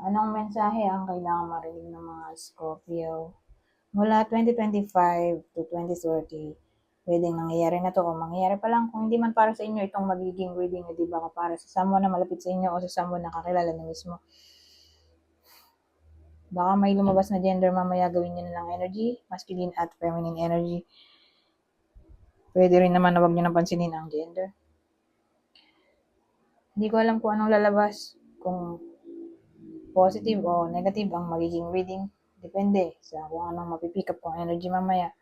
Anong mensahe ang kailangan marinig ng mga Scorpio? Mula 2025 to 2030, pwedeng nangyayari na to o mangyayari pa lang. Kung hindi man para sa inyo itong magiging reading, di ba, para sa someone na malapit sa inyo o sa someone na kakilala na mismo. Baka may lumabas na gender mamaya, gawin nyo na lang energy, masculine at feminine energy. Pwede rin naman na wag nyo napansinin ang gender. Hindi ko alam kung anong lalabas, kung positive o negative ang magiging reading. Depende sa kung anong mapipick up kong energy mamaya.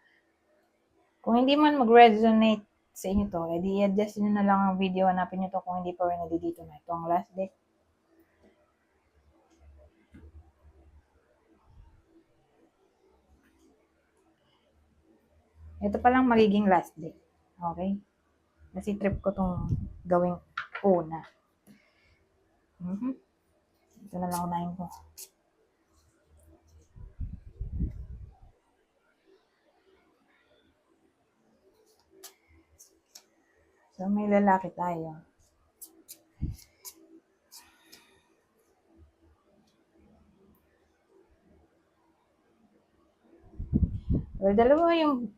Kung hindi man mag-resonate sa inyo to, edi i-adjust nyo na lang ang video, hanapin nyo to kung hindi pa rin nandito na. Ito ang last deck. Ito pa lang magiging last deck. Okay? Kasi trip ko tong gawing una. Ito na lang unahin ko. So, may lalaki tayo. Well, dalawa yung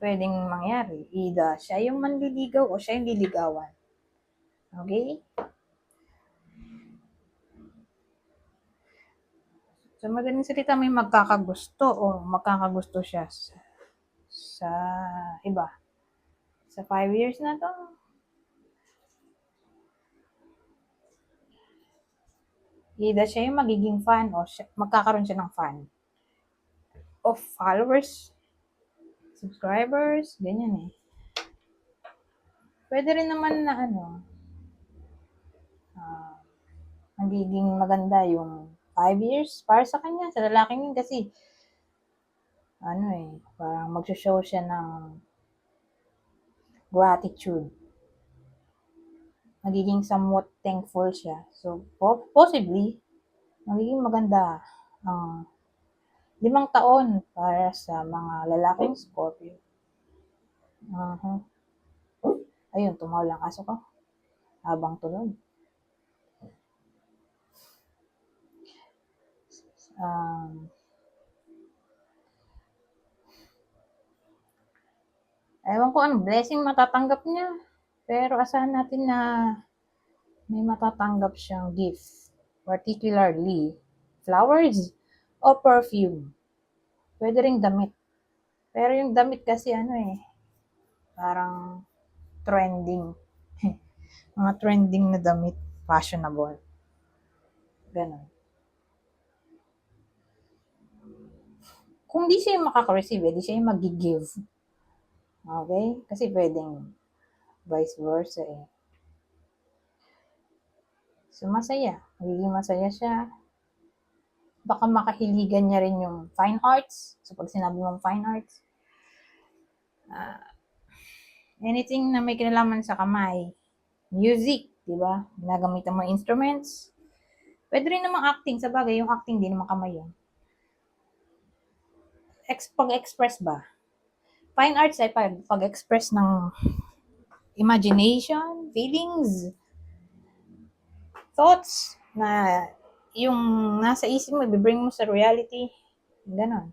pwedeng mangyari. Either siya yung manliligaw o siya yung liligawan. Okay? So, madaling salita, may magkakagusto o magkakagusto siya sa iba. Sa 5 years na to, either siya yung magiging fan o magkakaroon siya ng fan. Of followers, subscribers, ganyan eh. Pwede rin naman na magiging maganda yung 5 years para sa kanya, sa lalaking yun, kasi parang mag-show siya ng gratitude. Magiging somewhat thankful siya. So, possibly, magiging maganda ang 5 taon para sa mga lalaking Scorpio. Ayun, tumaw lang aso ko habang tulog. Ewan ko anong blessing matatanggap niya. Pero asahan natin na may matatanggap siyang gift. Particularly, flowers o perfume. Pwede ring damit. Pero yung damit kasi parang trending. Mga trending na damit. Fashionable. Ganun. Kung di siya yung makaka-receive, di siya yung mag-give. Okay? Kasi pwedeng vice versa eh. So, masaya. Magiging masaya siya. Baka makahiligan niya rin yung fine arts. So, pag sinabi mong fine arts, anything na may kinalaman sa kamay. Music, di ba? Ginagamitan mo instruments. Pwede rin namang acting. Sa bagay, yung acting din naman kamay yun. Pag-express ba? Fine arts ay pag-express ng imagination, feelings, thoughts na yung nasa isip mo, i-bring mo sa reality. Ganon.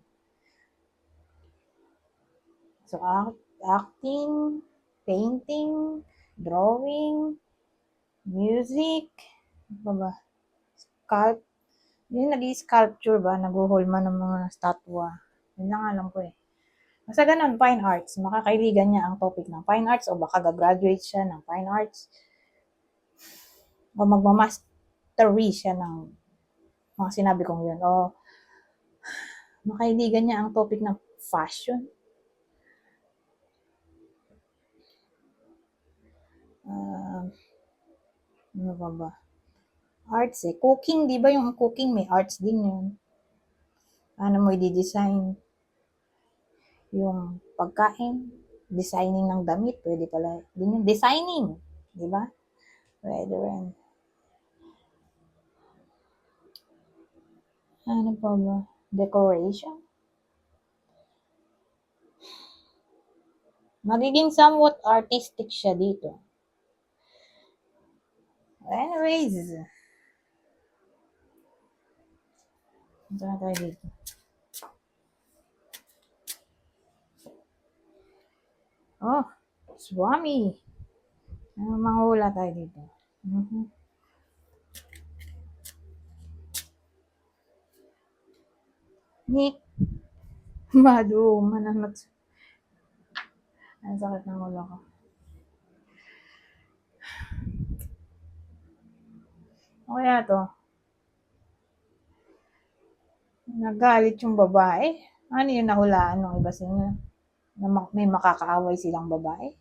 So, acting, painting, drawing, music, ano ba? Yung nag-sculpture ba? Naguhulma ng mga statwa. Yun lang alam ko eh. Basta ganun, fine arts. Makakailigan niya ang topic ng fine arts o baka gagraduate siya ng fine arts. O magmamastery siya ng mga sinabi kong yun. O makailigan niya ang topic ng fashion. Ano ba? Arts eh. Cooking, di ba yung cooking may arts din yun. Ano mo i-design? Yung pagkain, designing ng damit, pwede pala. Din yung designing, di ba? Pwede rin. Ano pa ba? Decoration? Magiging somewhat artistic siya dito. Anyways, Punta na tayo dito. Oh, Swami. Manghula tayo dito. Nick. Madu, mananot. Ang sakit ng ulo ko. O kaya to? Nagalit yung babae. Ano yung nahulaan ng iba sa inyo? Na may makakaaway silang babae?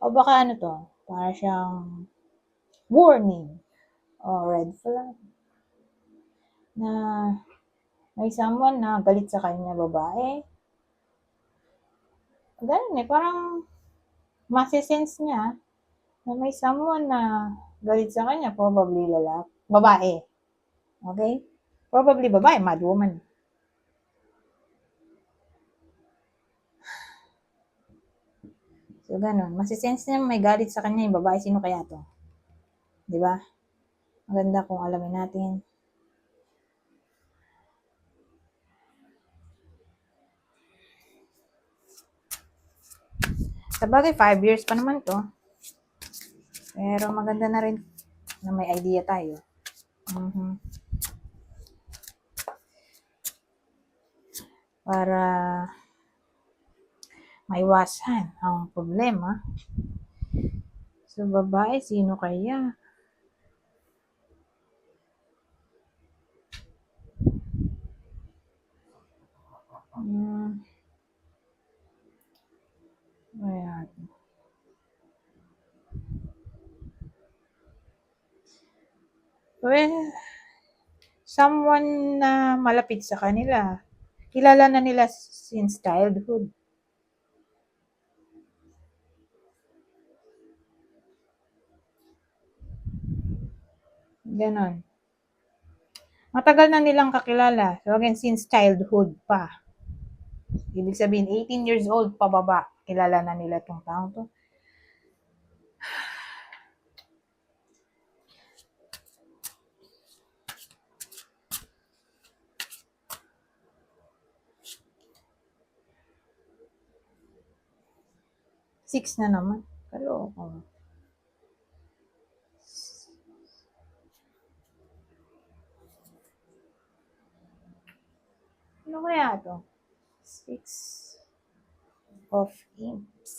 O baka ano to? Para siyang warning o red flag na may someone na galit sa kanya babae. Ganun eh, parang masisense niya na may someone na galit sa kanya, probably lalaki, babae. Okay? Probably babae, mad woman. So, ganun. Masisense niya may galit sa kanya yung babae. Sino kaya to? Diba? Maganda kung alamin natin. Sabagay, 5 years pa naman to. Pero maganda na rin na may idea tayo. Para maiwasan ang problema. So, babae, sino kaya? Ayan. Well, someone na malapit sa kanila. Kilala na nila since childhood. Ganon. Matagal na nilang kakilala. So again, since childhood pa. Ibig sabihin, 18 years old pababa. Kilala na nila tong taong to. Six na naman. Kaloko. Ano kaya to? 6 of imps.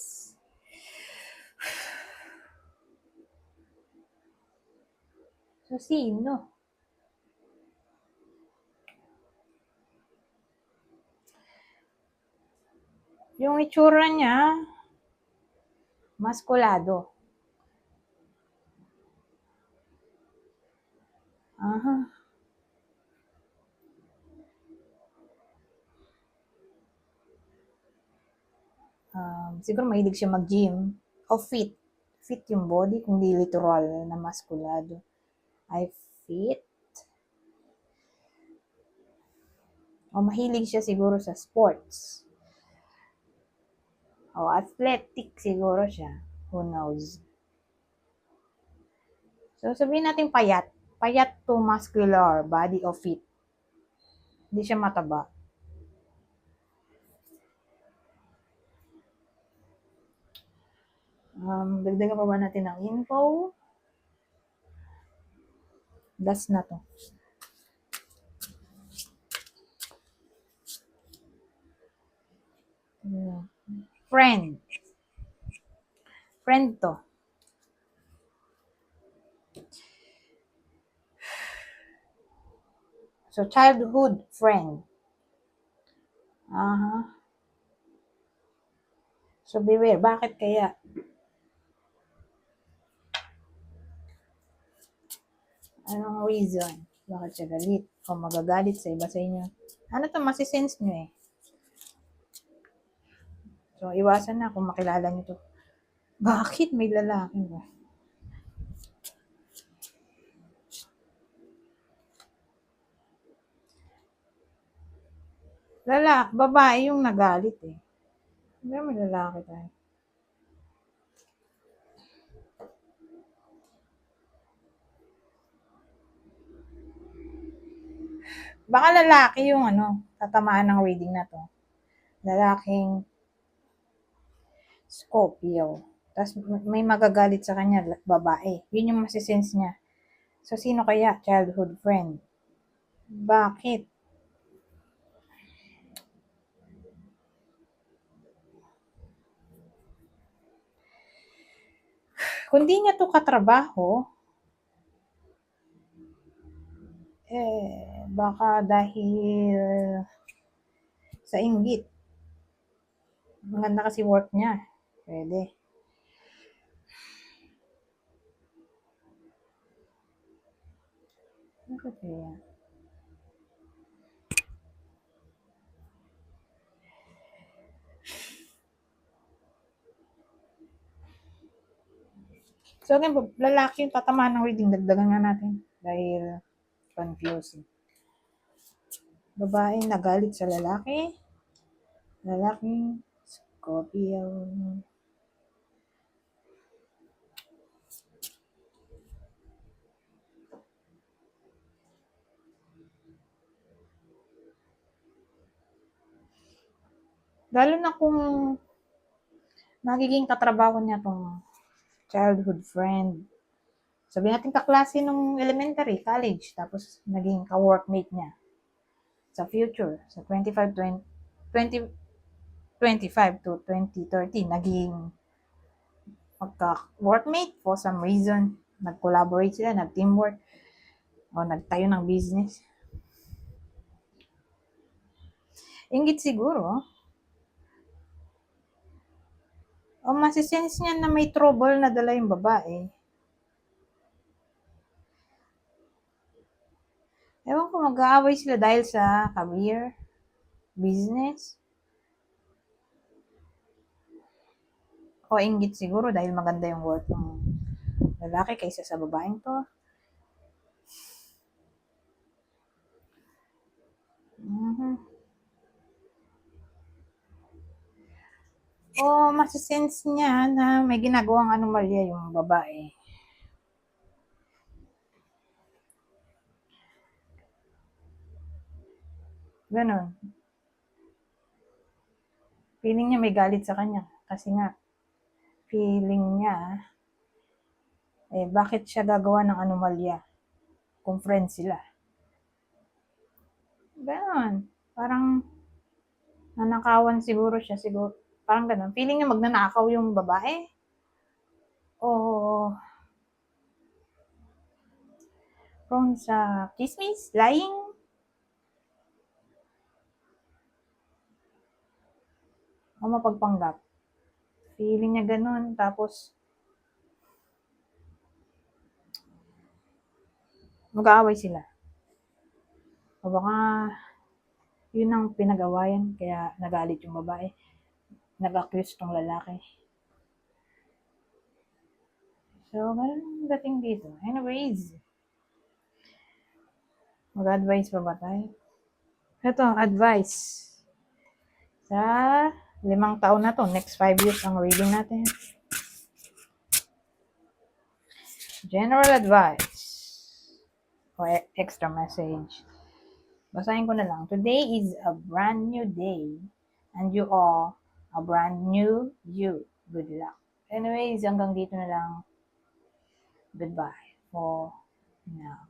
So, sino? Yung itsura niya, maskulado. Aha. Siguro mahilig siya mag-gym. O fit. Fit yung body, kung di literal na maskulado. Ay fit. O mahilig siya siguro sa sports. O athletic siguro siya. Who knows? So sabihin natin payat. Payat to muscular, body o fit. Hindi siya mataba. Dagdagan pa ba natin ng info? Last na to. Friend. Friend to. So, childhood friend. Aha. So, beware. Bakit kaya? Anong reason? Bakit siya galit? O magagalit sa iba sa inyo? Ano to? Masisense nyo eh. So, iwasan na kung makilala nyo to. Bakit may lalaki ba? Babae yung nagalit eh. Hindi may lalaki tayo. Baka lalaki yung tatamaan ng reading na to. Lalaking Scorpio. Tapos may magagalit sa kanya, babae. Yun yung masisense niya. So, sino kaya? Childhood friend. Bakit? Kung di niya to katrabaho, baka dahil sa inggit. Maganda kasi work niya. Pwede. Ano kaya? So, again, lalaki yung tatamaan ng reading. Dagdagan nga natin. Dahil confusing. Babae nagalit sa lalaki. Lalaking Scorpio. Lalo na kung magiging katrabaho niya tong childhood friend. Sabihin natin kaklase nung elementary, college, tapos naging ka-workmate niya sa future, sa 2025 to 2030, naging magka-workmate for some reason. Nag-collaborate sila, nag-teamwork, o nagtayo ng business. Ingit siguro. O masisense niya na may trouble na dala yung babae. Ewan ko, mag-aaway sila dahil sa career, business, o inggit siguro dahil maganda yung work ng lalaki kaysa sa babaeng to. Mm-hmm. O masisense niya na may ginagawang anomalya yung babae. Ganon. Feeling niya may galit sa kanya. Kasi nga, feeling niya, bakit siya gagawa ng anomalya kung friends sila? Ganon. Parang nanakawan siguro siya. Siguro, parang ganon. Feeling niya magnanakaw yung babae. O prone sa chismis, lying, o mapagpanggap. Feeling niya ganun. Tapos, mag-aaway sila. O baka, yun ang pinag-awayan. Kaya nagalit yung babae. Nag-accuse tong lalaki. So, ganun ang dating dito. Anyways, mag-advise pa ba tayo? Ito, advice. Sa 5 taon na to, next 5 years ang reading natin. General advice. O extra message. Basahin ko na lang. Today is a brand new day and you are a brand new you. Good luck. Anyways, hanggang dito na lang. Goodbye for now.